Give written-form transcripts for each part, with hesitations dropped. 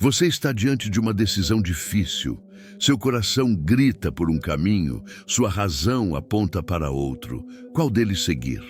Você está diante de uma decisão difícil. Seu coração grita por um caminho, sua razão aponta para outro. Qual deles seguir?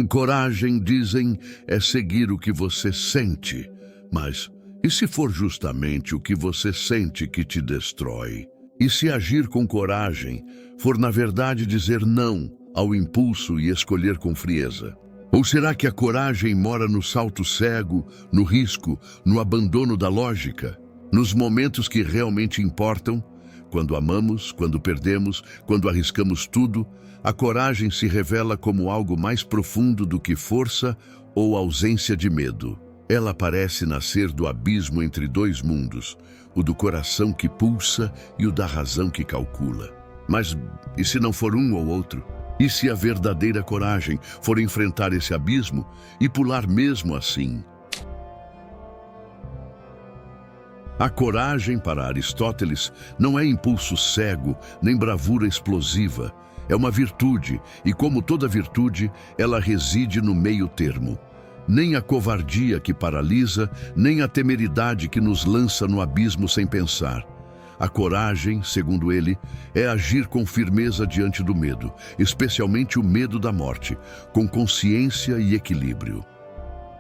Coragem, dizem, é seguir o que você sente. Mas e se for justamente o que você sente que te destrói? E se agir com coragem for, na verdade, dizer não ao impulso e escolher com frieza? Ou será que a coragem mora no salto cego, no risco, no abandono da lógica? Nos momentos que realmente importam? Quando amamos, quando perdemos, quando arriscamos tudo, a coragem se revela como algo mais profundo do que força ou ausência de medo. Ela parece nascer do abismo entre dois mundos, o do coração que pulsa e o da razão que calcula. Mas e se não for um ou outro? E se a verdadeira coragem for enfrentar esse abismo e pular mesmo assim? A coragem, para Aristóteles, não é impulso cego, nem bravura explosiva. É uma virtude, e como toda virtude, ela reside no meio termo. Nem a covardia que paralisa, nem a temeridade que nos lança no abismo sem pensar. A coragem, segundo ele, é agir com firmeza diante do medo, especialmente o medo da morte, com consciência e equilíbrio.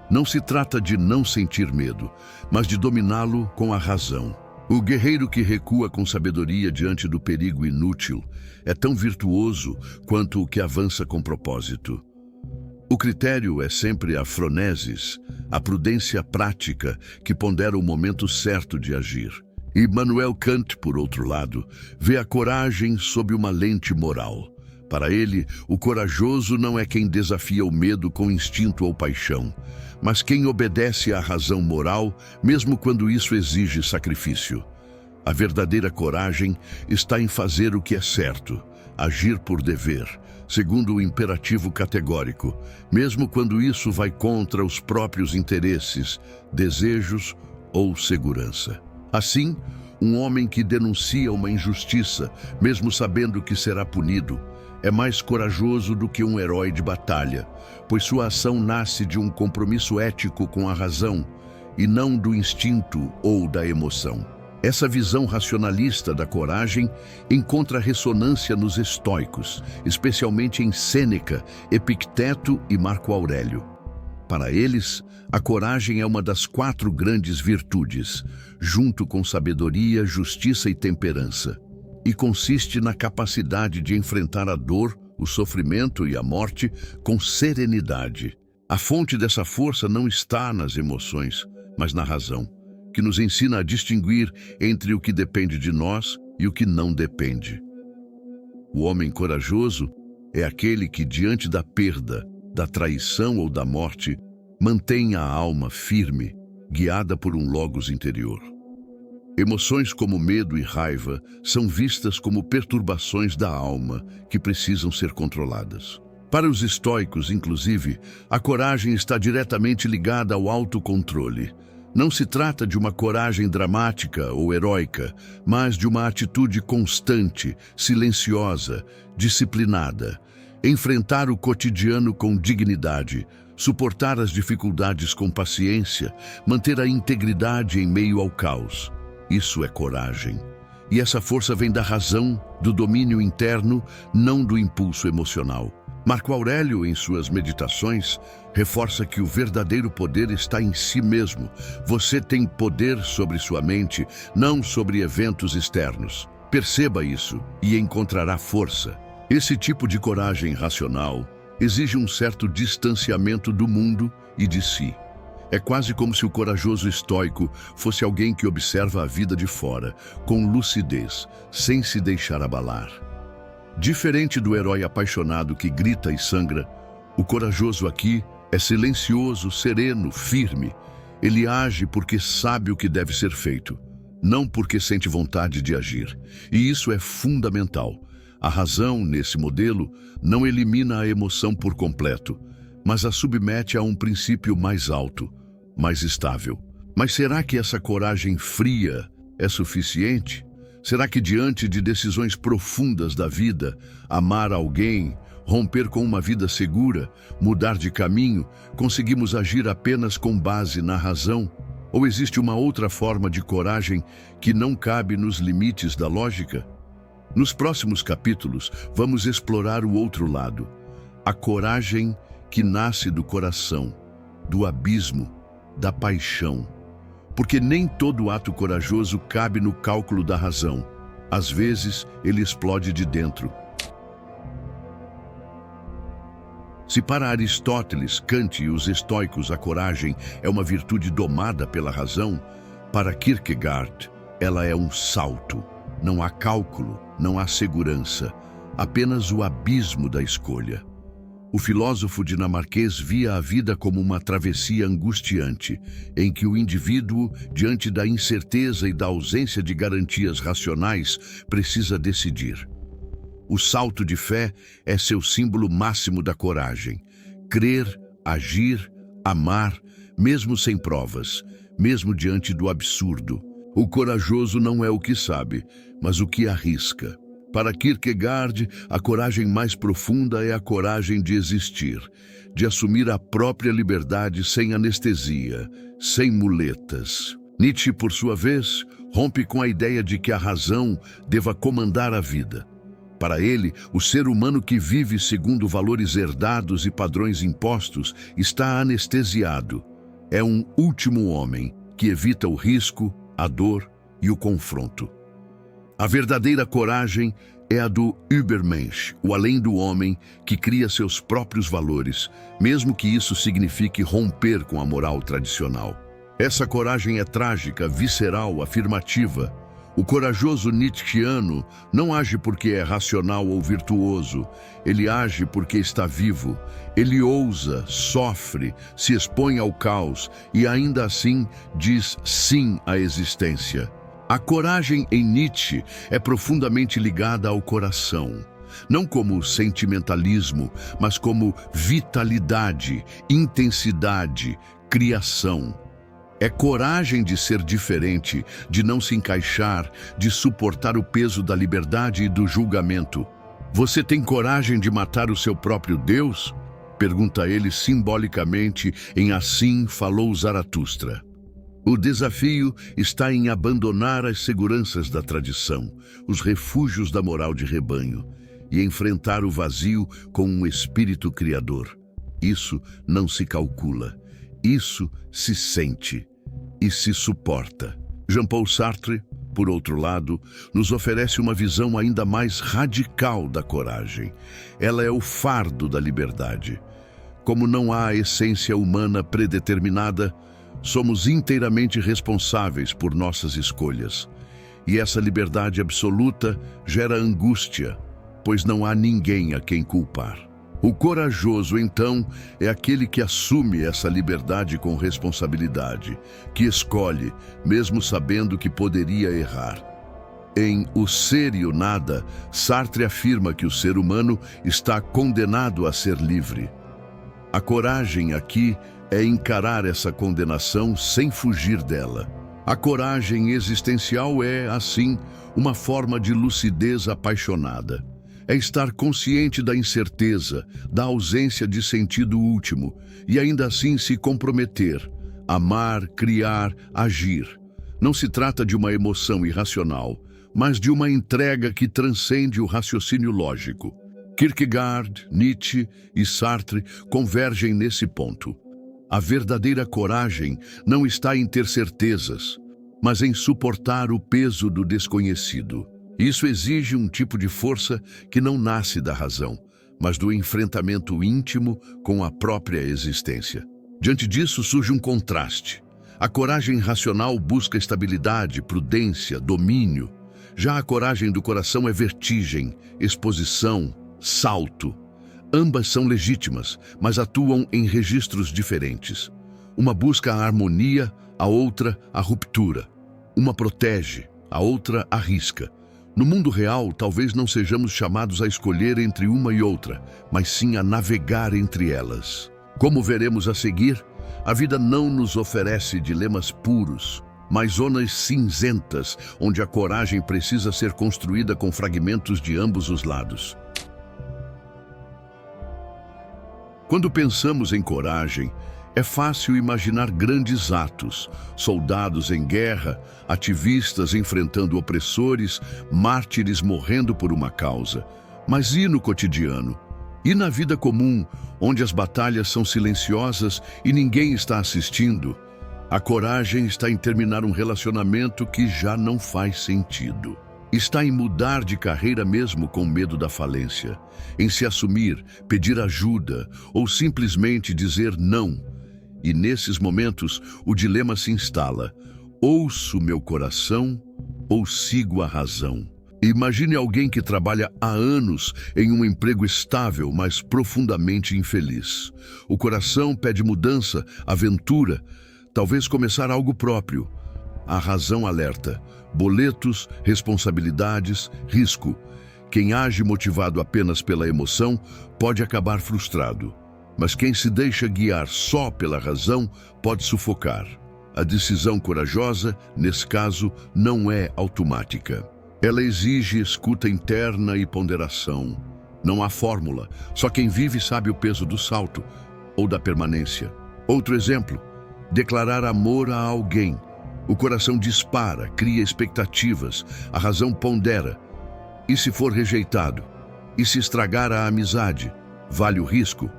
Não se trata de não sentir medo, mas de dominá-lo com a razão. O guerreiro que recua com sabedoria diante do perigo inútil é tão virtuoso quanto o que avança com propósito. O critério é sempre a phronesis, a prudência prática que pondera o momento certo de agir. Immanuel Kant, por outro lado, vê a coragem sob uma lente moral. Para ele, o corajoso não é quem desafia o medo com instinto ou paixão, mas quem obedece à razão moral, mesmo quando isso exige sacrifício. A verdadeira coragem está em fazer o que é certo, agir por dever, segundo o imperativo categórico, mesmo quando isso vai contra os próprios interesses, desejos ou segurança. Assim, um homem que denuncia uma injustiça, mesmo sabendo que será punido, é mais corajoso do que um herói de batalha, pois sua ação nasce de um compromisso ético com a razão e não do instinto ou da emoção. Essa visão racionalista da coragem encontra ressonância nos estoicos, especialmente em Sêneca, Epicteto e Marco Aurélio. Para eles, a coragem é uma das 4 grandes virtudes, junto com sabedoria, justiça e temperança, e consiste na capacidade de enfrentar a dor, o sofrimento e a morte com serenidade. A fonte dessa força não está nas emoções, mas na razão, que nos ensina a distinguir entre o que depende de nós e o que não depende. O homem corajoso é aquele que, diante da perda, da traição ou da morte, mantém a alma firme, guiada por um logos interior. Emoções como medo e raiva são vistas como perturbações da alma que precisam ser controladas. Para os estoicos, inclusive, a coragem está diretamente ligada ao autocontrole. Não se trata de uma coragem dramática ou heróica, mas de uma atitude constante, silenciosa, disciplinada. Enfrentar o cotidiano com dignidade, suportar as dificuldades com paciência, manter a integridade em meio ao caos. Isso é coragem. E essa força vem da razão, do domínio interno, não do impulso emocional. Marco Aurélio, em suas meditações, reforça que o verdadeiro poder está em si mesmo. Você tem poder sobre sua mente, não sobre eventos externos. Perceba isso e encontrará força. Esse tipo de coragem racional exige um certo distanciamento do mundo e de si. É quase como se o corajoso estoico fosse alguém que observa a vida de fora, com lucidez, sem se deixar abalar. Diferente do herói apaixonado que grita e sangra, o corajoso aqui é silencioso, sereno, firme. Ele age porque sabe o que deve ser feito, não porque sente vontade de agir. E isso é fundamental. A razão, nesse modelo, não elimina a emoção por completo, mas a submete a um princípio mais alto, mais estável. Mas será que essa coragem fria é suficiente? Será que diante de decisões profundas da vida, amar alguém, romper com uma vida segura, mudar de caminho, conseguimos agir apenas com base na razão? Ou existe uma outra forma de coragem que não cabe nos limites da lógica? Nos próximos capítulos, vamos explorar o outro lado, a coragem que nasce do coração, do abismo, da paixão. Porque nem todo ato corajoso cabe no cálculo da razão. Às vezes, ele explode de dentro. Se para Aristóteles, Kant e os estoicos a coragem é uma virtude domada pela razão, para Kierkegaard ela é um salto. Não há cálculo, não há segurança, apenas o abismo da escolha. O filósofo dinamarquês via a vida como uma travessia angustiante, em que o indivíduo, diante da incerteza e da ausência de garantias racionais, precisa decidir. O salto de fé é seu símbolo máximo da coragem. Crer, agir, amar, mesmo sem provas, mesmo diante do absurdo. O corajoso não é o que sabe, mas o que arrisca. Para Kierkegaard, a coragem mais profunda é a coragem de existir, de assumir a própria liberdade sem anestesia, sem muletas. Nietzsche, por sua vez, rompe com a ideia de que a razão deva comandar a vida. Para ele, o ser humano que vive segundo valores herdados e padrões impostos está anestesiado. É um último homem que evita o risco, a dor e o confronto. A verdadeira coragem é a do Übermensch, o além do homem que cria seus próprios valores, mesmo que isso signifique romper com a moral tradicional. Essa coragem é trágica, visceral, afirmativa. O corajoso nietzschiano não age porque é racional ou virtuoso. Ele age porque está vivo. Ele ousa, sofre, se expõe ao caos e ainda assim diz sim à existência. A coragem em Nietzsche é profundamente ligada ao coração. Não como sentimentalismo, mas como vitalidade, intensidade, criação. É coragem de ser diferente, de não se encaixar, de suportar o peso da liberdade e do julgamento. Você tem coragem de matar o seu próprio Deus? Pergunta ele simbolicamente em Assim Falou Zaratustra. O desafio está em abandonar as seguranças da tradição, os refúgios da moral de rebanho, e enfrentar o vazio com um espírito criador. Isso não se calcula. Isso se sente e se suporta. Jean-Paul Sartre, por outro lado, nos oferece uma visão ainda mais radical da coragem. Ela é o fardo da liberdade. Como não há essência humana predeterminada, somos inteiramente responsáveis por nossas escolhas. E essa liberdade absoluta gera angústia, pois não há ninguém a quem culpar. O corajoso, então, é aquele que assume essa liberdade com responsabilidade, que escolhe, mesmo sabendo que poderia errar. Em O Ser e o Nada, Sartre afirma que o ser humano está condenado a ser livre. A coragem aqui é encarar essa condenação sem fugir dela. A coragem existencial é, assim, uma forma de lucidez apaixonada. É estar consciente da incerteza, da ausência de sentido último, e ainda assim se comprometer, amar, criar, agir. Não se trata de uma emoção irracional, mas de uma entrega que transcende o raciocínio lógico. Kierkegaard, Nietzsche e Sartre convergem nesse ponto. A verdadeira coragem não está em ter certezas, mas em suportar o peso do desconhecido. Isso exige um tipo de força que não nasce da razão, mas do enfrentamento íntimo com a própria existência. Diante disso surge um contraste. A coragem racional busca estabilidade, prudência, domínio. Já a coragem do coração é vertigem, exposição, salto. Ambas são legítimas, mas atuam em registros diferentes. Uma busca a harmonia, a outra a ruptura. Uma protege, a outra arrisca. No mundo real, talvez não sejamos chamados a escolher entre uma e outra, mas sim a navegar entre elas. Como veremos a seguir, a vida não nos oferece dilemas puros, mas zonas cinzentas, onde a coragem precisa ser construída com fragmentos de ambos os lados. Quando pensamos em coragem, É fácil imaginar grandes atos, soldados em guerra, ativistas enfrentando opressores, mártires morrendo por uma causa. Mas e no cotidiano? E na vida comum, onde as batalhas são silenciosas e ninguém está assistindo? A coragem está em terminar um relacionamento que já não faz sentido. Está em mudar de carreira mesmo com medo da falência, em se assumir, pedir ajuda ou simplesmente dizer não. E nesses momentos, o dilema se instala: ouço meu coração ou sigo a razão? Imagine alguém que trabalha há anos em um emprego estável, mas profundamente infeliz. O coração pede mudança, aventura, talvez começar algo próprio. A razão alerta: boletos, responsabilidades, risco. Quem age motivado apenas pela emoção pode acabar frustrado. Mas quem se deixa guiar só pela razão pode sufocar. A decisão corajosa, nesse caso, não é automática. Ela exige escuta interna e ponderação. Não há fórmula, só quem vive sabe o peso do salto ou da permanência. Outro exemplo: declarar amor a alguém. O coração dispara, cria expectativas, a razão pondera. E se for rejeitado? E se estragar a amizade? Vale o risco?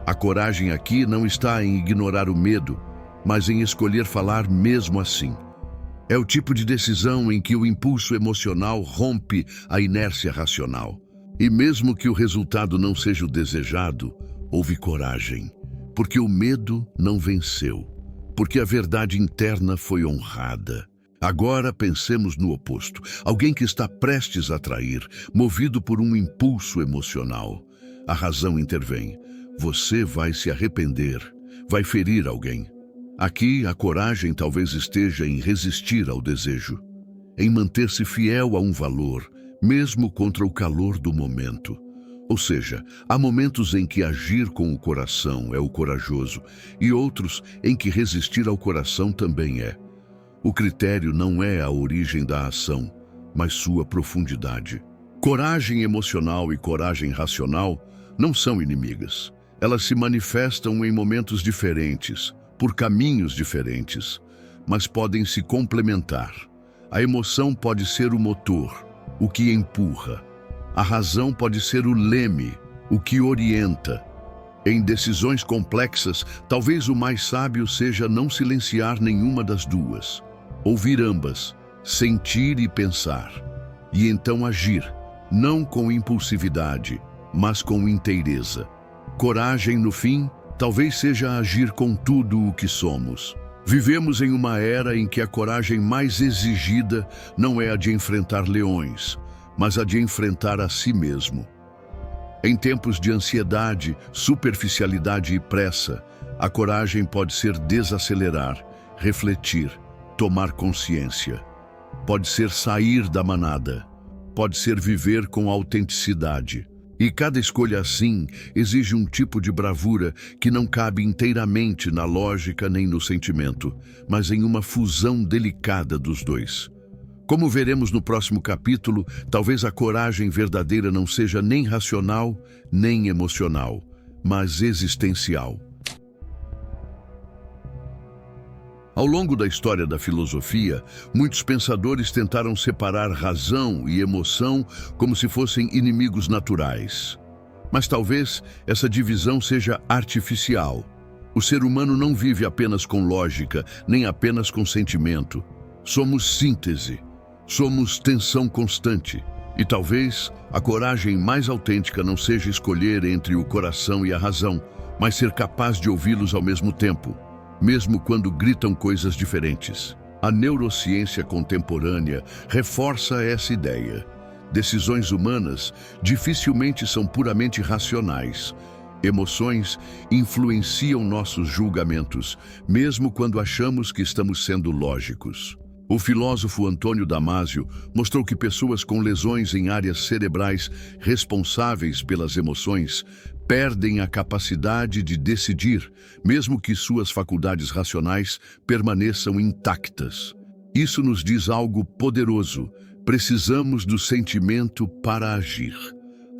A coragem aqui não está em ignorar o medo, mas em escolher falar mesmo assim. É o tipo de decisão em que o impulso emocional rompe a inércia racional. E mesmo que o resultado não seja o desejado, houve coragem, porque o medo não venceu, porque a verdade interna foi honrada. Agora pensemos no oposto: alguém que está prestes a trair, movido por um impulso emocional. A razão intervém. Você vai se arrepender, vai ferir alguém. Aqui, a coragem talvez esteja em resistir ao desejo, em manter-se fiel a um valor, mesmo contra o calor do momento. Ou seja, há momentos em que agir com o coração é o corajoso e outros em que resistir ao coração também é. O critério não é a origem da ação, mas sua profundidade. Coragem emocional e coragem racional não são inimigas. Elas se manifestam em momentos diferentes, por caminhos diferentes, mas podem se complementar. A emoção pode ser o motor, o que empurra. A razão pode ser o leme, o que orienta. Em decisões complexas, talvez o mais sábio seja não silenciar nenhuma das duas. Ouvir ambas, sentir e pensar. E então agir, não com impulsividade, mas com inteireza. Coragem, no fim, talvez seja agir com tudo o que somos. Vivemos em uma era em que a coragem mais exigida não é a de enfrentar leões, mas a de enfrentar a si mesmo. Em tempos de ansiedade, superficialidade e pressa, a coragem pode ser desacelerar, refletir, tomar consciência. Pode ser sair da manada. Pode ser viver com autenticidade. E cada escolha assim exige um tipo de bravura que não cabe inteiramente na lógica nem no sentimento, mas em uma fusão delicada dos dois. Como veremos no próximo capítulo, talvez a coragem verdadeira não seja nem racional, nem emocional, mas existencial. Ao longo da história da filosofia, muitos pensadores tentaram separar razão e emoção como se fossem inimigos naturais. Mas talvez essa divisão seja artificial. O ser humano não vive apenas com lógica, nem apenas com sentimento. Somos síntese, somos tensão constante. E talvez a coragem mais autêntica não seja escolher entre o coração e a razão, mas ser capaz de ouvi-los ao mesmo tempo, mesmo quando gritam coisas diferentes. A neurociência contemporânea reforça essa ideia. Decisões humanas dificilmente são puramente racionais. Emoções influenciam nossos julgamentos, mesmo quando achamos que estamos sendo lógicos. O filósofo Antônio Damasio mostrou que pessoas com lesões em áreas cerebrais responsáveis pelas emoções perdem a capacidade de decidir, mesmo que suas faculdades racionais permaneçam intactas. Isso nos diz algo poderoso: precisamos do sentimento para agir.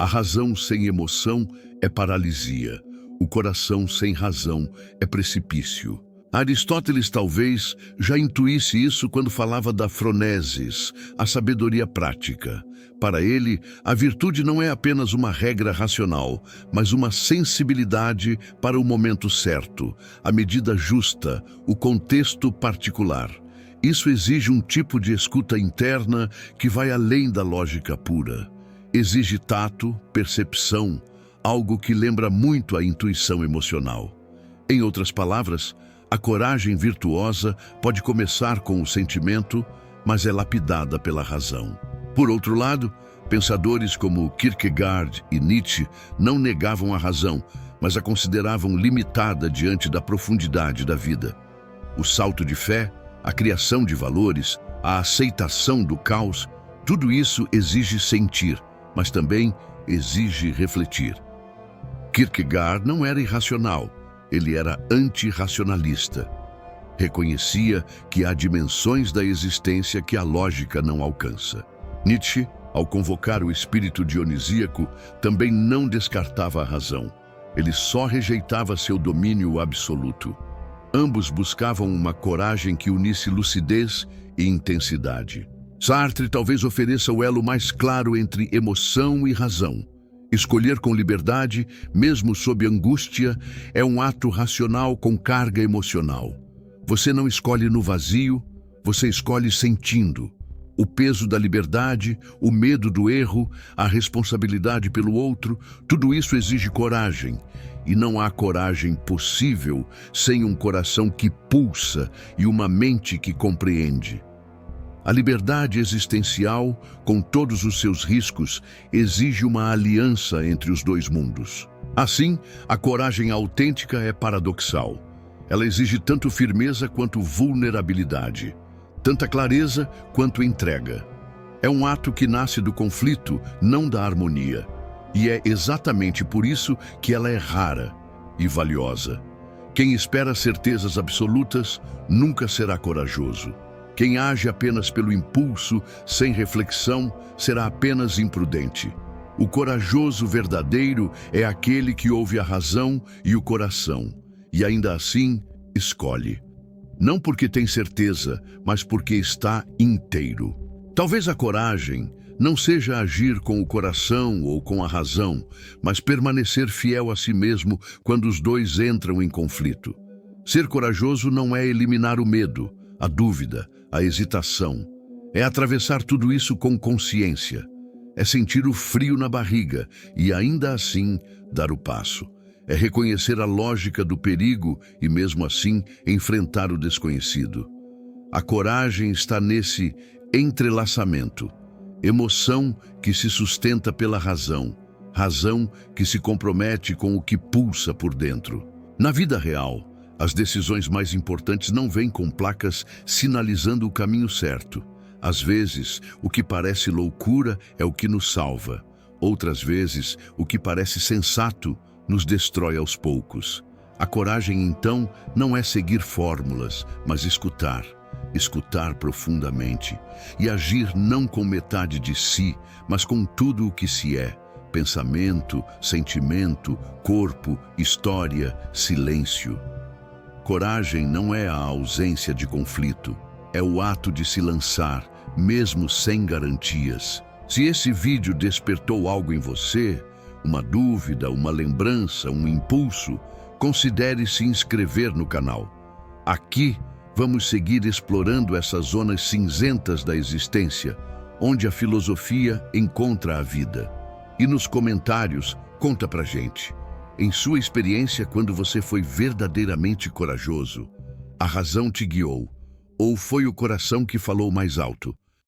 A razão sem emoção é paralisia. O coração sem razão é precipício. Aristóteles talvez já intuísse isso quando falava da phronesis, a sabedoria prática. Para ele, a virtude não é apenas uma regra racional, mas uma sensibilidade para o momento certo, a medida justa, o contexto particular. Isso exige um tipo de escuta interna que vai além da lógica pura. Exige tato, percepção, algo que lembra muito a intuição emocional. Em outras palavras, a coragem virtuosa pode começar com o sentimento, mas é lapidada pela razão. Por outro lado, pensadores como Kierkegaard e Nietzsche não negavam a razão, mas a consideravam limitada diante da profundidade da vida. O salto de fé, a criação de valores, a aceitação do caos, tudo isso exige sentir, mas também exige refletir. Kierkegaard não era irracional, ele era antirracionalista. Reconhecia que há dimensões da existência que a lógica não alcança. Nietzsche, ao convocar o espírito dionisíaco, também não descartava a razão. Ele só rejeitava seu domínio absoluto. Ambos buscavam uma coragem que unisse lucidez e intensidade. Sartre talvez ofereça o elo mais claro entre emoção e razão. Escolher com liberdade, mesmo sob angústia, é um ato racional com carga emocional. Você não escolhe no vazio, você escolhe sentindo. O peso da liberdade, o medo do erro, a responsabilidade pelo outro, tudo isso exige coragem. E não há coragem possível sem um coração que pulsa e uma mente que compreende. A liberdade existencial, com todos os seus riscos, exige uma aliança entre os dois mundos. Assim, a coragem autêntica é paradoxal. Ela exige tanto firmeza quanto vulnerabilidade, tanta clareza quanto entrega. É um ato que nasce do conflito, não da harmonia. E é exatamente por isso que ela é rara e valiosa. Quem espera certezas absolutas nunca será corajoso. Quem age apenas pelo impulso, sem reflexão, será apenas imprudente. O corajoso verdadeiro é aquele que ouve a razão e o coração, e ainda assim escolhe. Não porque tem certeza, mas porque está inteiro. Talvez a coragem não seja agir com o coração ou com a razão, mas permanecer fiel a si mesmo quando os dois entram em conflito. Ser corajoso não é eliminar o medo, a dúvida, a hesitação. É atravessar tudo isso com consciência. É sentir o frio na barriga e, ainda assim, dar o passo. É reconhecer a lógica do perigo e, mesmo assim, enfrentar o desconhecido. A coragem está nesse entrelaçamento. Emoção que se sustenta pela razão. Razão que se compromete com o que pulsa por dentro. Na vida real, as decisões mais importantes não vêm com placas sinalizando o caminho certo. Às vezes, o que parece loucura é o que nos salva. Outras vezes, o que parece sensato nos destrói aos poucos. A coragem, então, não é seguir fórmulas, mas escutar. Escutar profundamente e agir não com metade de si, mas com tudo o que se é. Pensamento, sentimento, corpo, história, silêncio. Coragem não é a ausência de conflito, é o ato de se lançar, mesmo sem garantias. Se esse vídeo despertou algo em você, uma dúvida, uma lembrança, um impulso, considere se inscrever no canal. Aqui, vamos seguir explorando essas zonas cinzentas da existência, onde a filosofia encontra a vida. E nos comentários, conta pra gente. Em sua experiência, quando você foi verdadeiramente corajoso, a razão te guiou, ou foi o coração que falou mais alto?